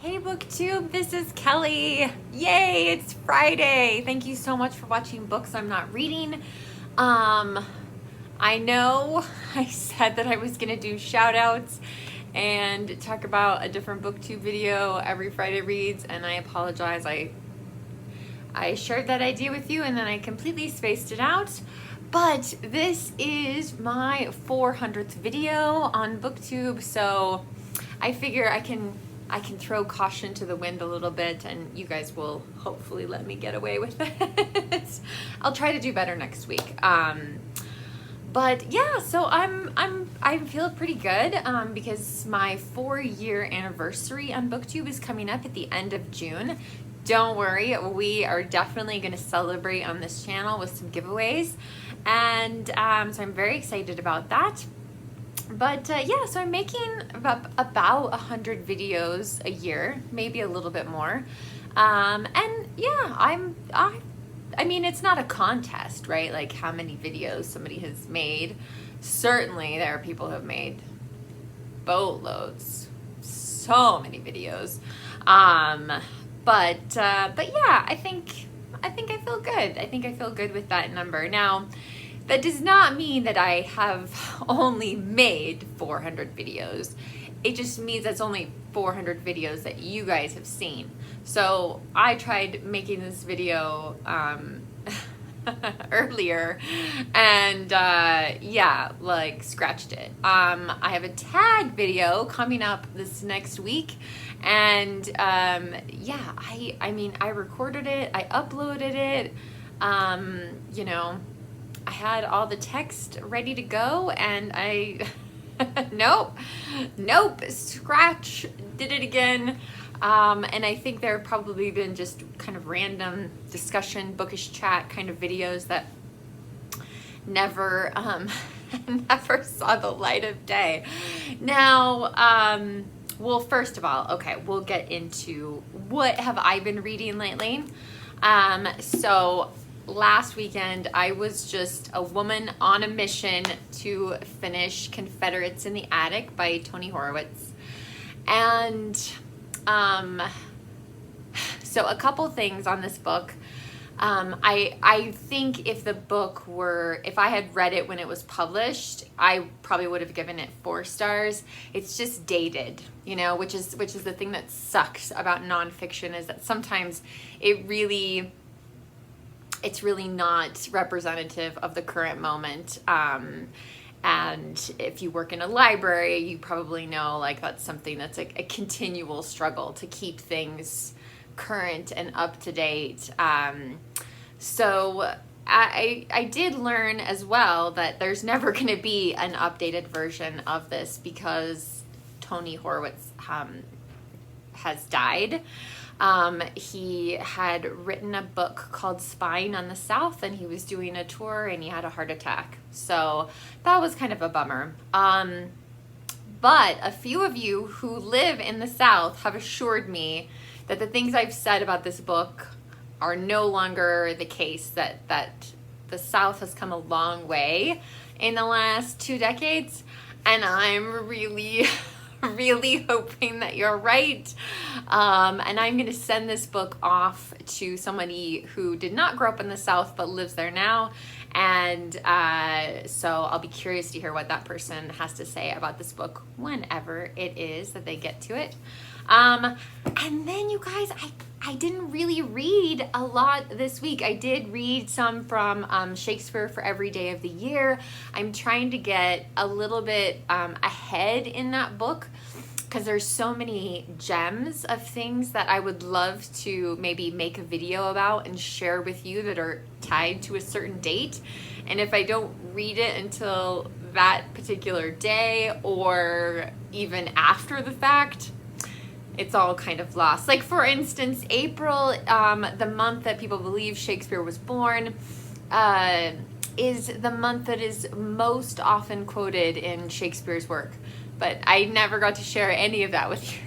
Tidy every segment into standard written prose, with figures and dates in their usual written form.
Hey Booktube, this is Kelly. Yay, it's Friday. Thank you so much for watching books I'm not reading. I know I said that I was gonna do shout outs and talk about a different Booktube video every Friday reads, and I apologize. I shared that idea with you and then I completely spaced it out. But this is my 400th video on Booktube, so I figure I can throw caution to the wind a little bit, and you guys will hopefully let me get away with it. I'll try to do better next week. But yeah, so I feel pretty good because my 4-year anniversary on Booktube is coming up at the end of June. Don't worry, we are definitely going to celebrate on this channel with some giveaways, and so I'm very excited about that. But yeah, so I'm making about 100 videos a year, maybe a little bit more. And yeah, I mean, it's not a contest, right? Like how many videos somebody has made. Certainly there are people who have made boatloads, so many videos. But yeah, I think I feel good. I think I feel good with that number. Now, that does not mean that I have only made 400 videos. It just means that's only 400 videos that you guys have seen. So I tried making this video earlier and yeah, like scratched it. I have a tag video coming up this next week, and yeah, I mean, I recorded it, I uploaded it, you know, I had all the text ready to go, and I nope, scratch, did it again. And I think there have probably been just kind of random discussion, bookish chat kind of videos that never never saw the light of day. Now, well, first of all, okay, we'll get into what have I been reading lately. So last weekend, I was just a woman on a mission to finish Confederates in the Attic by Tony Horwitz. And so a couple things on this book. I think if I had read it when it was published, I probably would have given it 4 stars. It's just dated, you know, which is the thing that sucks about nonfiction, is that sometimes it's really not representative of the current moment. And if you work in a library, you probably know, like, that's something that's like a continual struggle to keep things current and up to date. So I did learn as well that there's never going to be an updated version of this because Tony Horwitz has died. He had written a book called Spying on the South, and he was doing a tour and he had a heart attack. So that was kind of a bummer. But a few of you who live in the South have assured me that the things I've said about this book are no longer the case, that the South has come a long way in the last 2 decades. And I'm really hoping that you're right. And I'm going to send this book off to somebody who did not grow up in the South but lives there now. And so I'll be curious to hear what that person has to say about this book whenever it is that they get to it. And then, you guys, I didn't really read a lot this week. I did read some from Shakespeare for every day of the year. I'm trying to get a little bit ahead in that book because there's so many gems of things that I would love to maybe make a video about and share with you that are tied to a certain date. And if I don't read it until that particular day or even after the fact, it's all kind of lost. Like, for instance, April, the month that people believe Shakespeare was born, is the month that is most often quoted in Shakespeare's work. But I never got to share any of that with you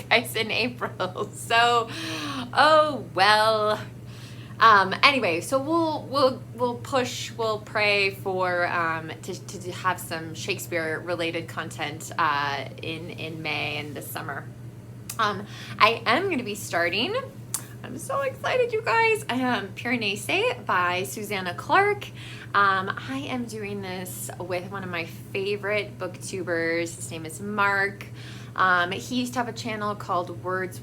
guys in April. So, oh well. Anyway, so we'll pray for to have some Shakespeare related content in May and this summer. I am going to be starting, I'm so excited, you guys, Piranesi by Susanna Clarke. I am doing this with one of my favorite booktubers. His name is Mark. He used to have a channel called Words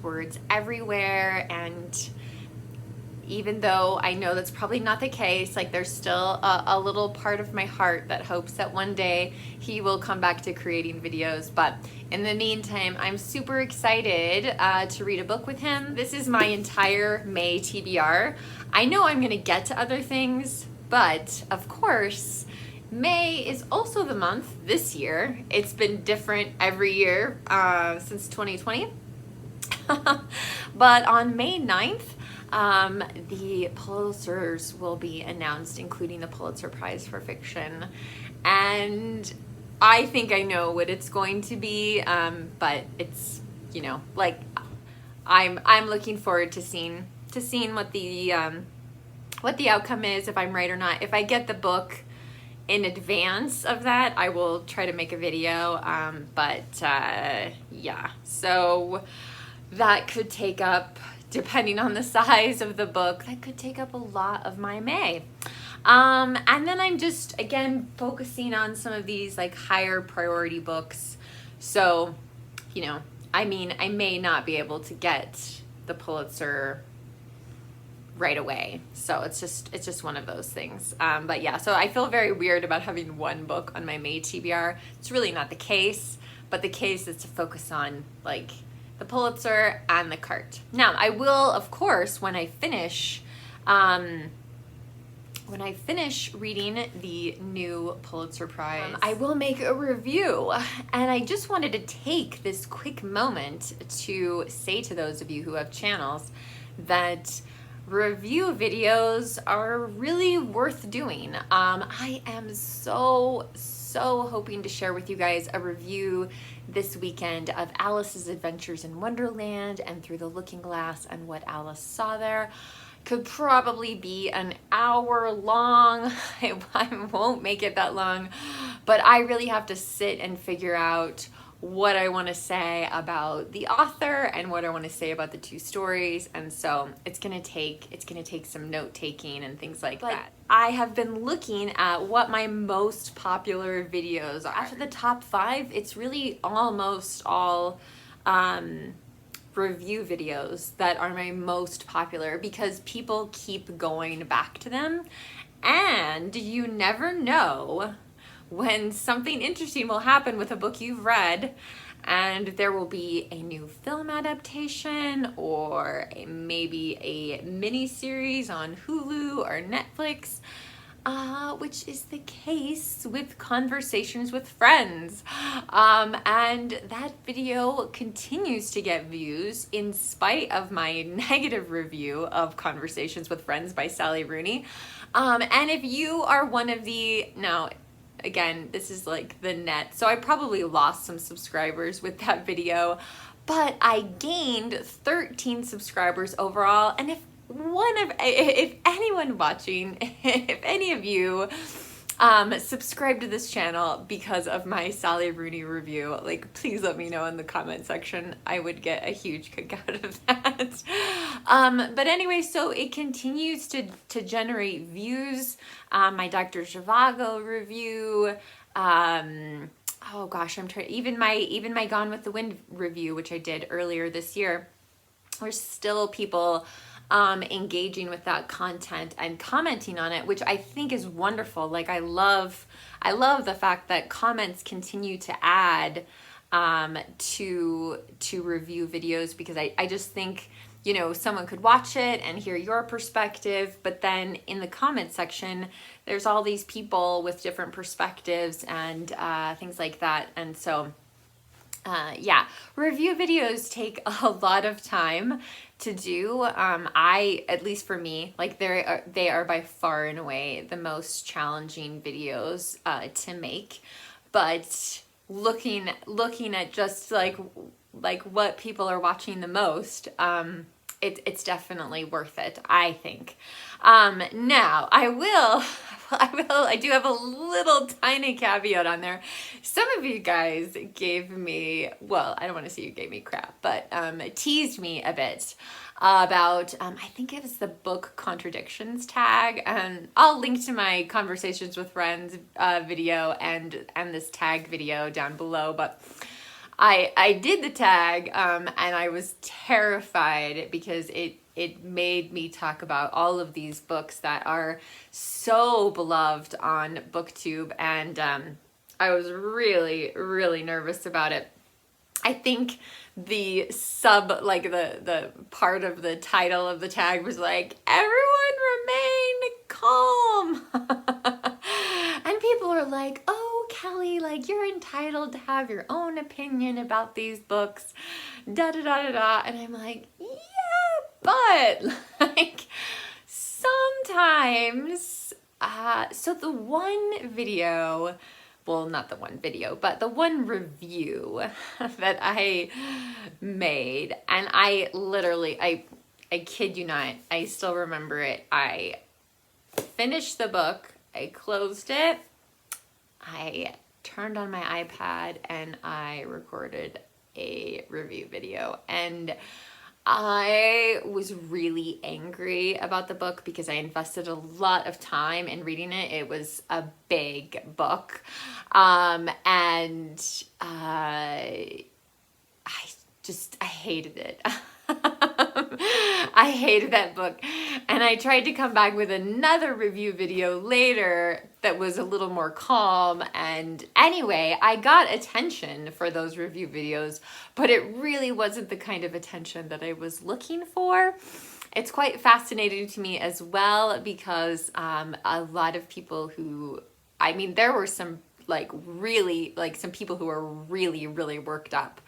Everywhere, and even though I know that's probably not the case, like there's still a little part of my heart that hopes that one day he will come back to creating videos. But in the meantime, I'm super excited to read a book with him. This is my entire May TBR. I know I'm gonna get to other things, but of course, May is also the month this year. It's been different every year since 2020. But on May 9th, the Pulitzers will be announced, including the Pulitzer Prize for Fiction. And I think I know what it's going to be, but it's, you know, like I'm looking forward to seeing what the outcome is, if I'm right or not. If I get the book in advance of that, I will try to make a video, yeah, so that could take up, depending on the size of the book, that could take up a lot of my May. And then I'm just, again, focusing on some of these like higher priority books. So, you know, I mean, I may not be able to get the Pulitzer right away. So it's just one of those things. But yeah, so I feel very weird about having one book on my May TBR. It's really not the case, but the case is to focus on like the Pulitzer and the cart. Now, I will, of course, when I finish reading the new Pulitzer Prize, I will make a review. And I just wanted to take this quick moment to say to those of you who have channels that review videos are really worth doing. I am so hoping to share with you guys a review this weekend of Alice's Adventures in Wonderland and Through the Looking Glass and What Alice Saw There. Could probably be an hour long. I won't make it that long, but I really have to sit and figure out what I want to say about the author and what I want to say about the two stories, and so it's gonna take some note taking and things like that. I have been looking at what my most popular videos are. After the top 5, it's really almost all review videos that are my most popular because people keep going back to them, and you never know when something interesting will happen with a book you've read, and there will be a new film adaptation or maybe a mini series on Hulu or Netflix, which is the case with Conversations with Friends. And that video continues to get views in spite of my negative review of Conversations with Friends by Sally Rooney. And if you are one of the, now, again, this is like the net, so I probably lost some subscribers with that video, but I gained 13 subscribers overall. And if anyone watching, if any of you subscribe to this channel because of my Sally Rooney review, like, please let me know in the comment section. I would get a huge kick out of that. But anyway, so it continues to generate views. My Dr. Zhivago review, oh gosh, I'm trying, even my Gone with the Wind review, which I did earlier this year, there's still people engaging with that content and commenting on it, which I think is wonderful. Like, I love the fact that comments continue to add to review videos, because I just think, you know, someone could watch it and hear your perspective, but then in the comment section, there's all these people with different perspectives and things like that. And so, yeah, review videos take a lot of time to do. At least for me, like they are by far and away the most challenging videos to make. But looking at just like what people are watching the most, it's definitely worth it, I think. Now I will I do have a little tiny caveat on there. Some of you guys gave me, well, I don't want to say you gave me crap, but teased me a bit about, I think it was the book contradictions tag, and I'll link to my conversations with friends video and this tag video down below, but I did the tag and I was terrified because it made me talk about all of these books that are so beloved on Booktube, and I was really, really nervous about it. I think the the part of the title of the tag was like, everyone remain calm. And people are like, oh, Kelly, like, you're entitled to have your own opinion about these books, da da da da da. And I'm like, yeah, but like sometimes, so the one video, well, not the one video, but the one review that I made, and I literally, I kid you not, I still remember it. I finished the book, I closed it, I turned on my iPad, and I recorded a review video, and I was really angry about the book because I invested a lot of time in reading it. It was a big book. And I hated it. I hated that book. And I tried to come back with another review video later that was a little more calm. And anyway, I got attention for those review videos, but it really wasn't the kind of attention that I was looking for. It's quite fascinating to me as well because a lot of people who, I mean, there were some some people who were really, really worked up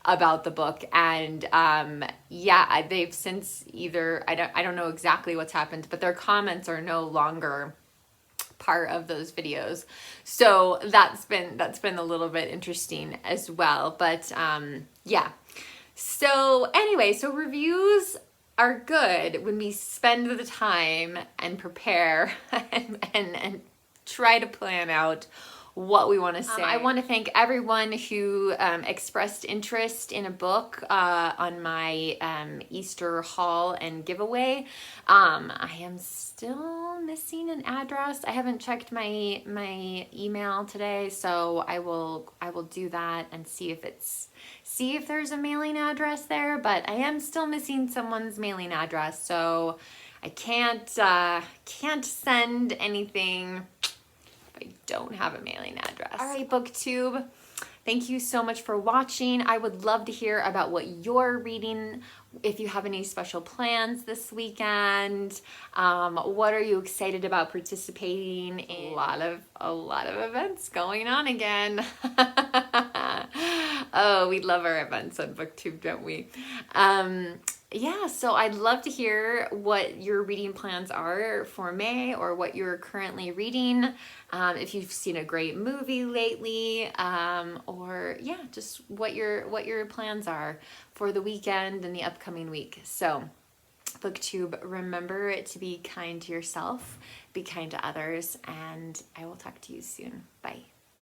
about the book, and yeah, they've since either, I don't know exactly what's happened, but their comments are no longer part of those videos. So that's been a little bit interesting as well. But yeah. So anyway, so reviews are good when we spend the time and prepare and try to plan out what we want to say. I want to thank everyone who expressed interest in a book on my Easter haul and giveaway. I am still missing an address. I haven't checked my email today, so I will do that and see if there's a mailing address there. But I am still missing someone's mailing address, so I can't send anything. I don't have a mailing address. All right, Booktube, thank you so much for watching. I would love to hear about what you're reading, if you have any special plans this weekend. What are you excited about participating in? A lot of events going on again. Oh, we love our events on Booktube, don't we? Yeah, so I'd love to hear what your reading plans are for May, or what you're currently reading. If you've seen a great movie lately, or yeah, just what your plans are for the weekend and the upcoming week. So Booktube, remember to be kind to yourself, be kind to others, and I will talk to you soon. Bye.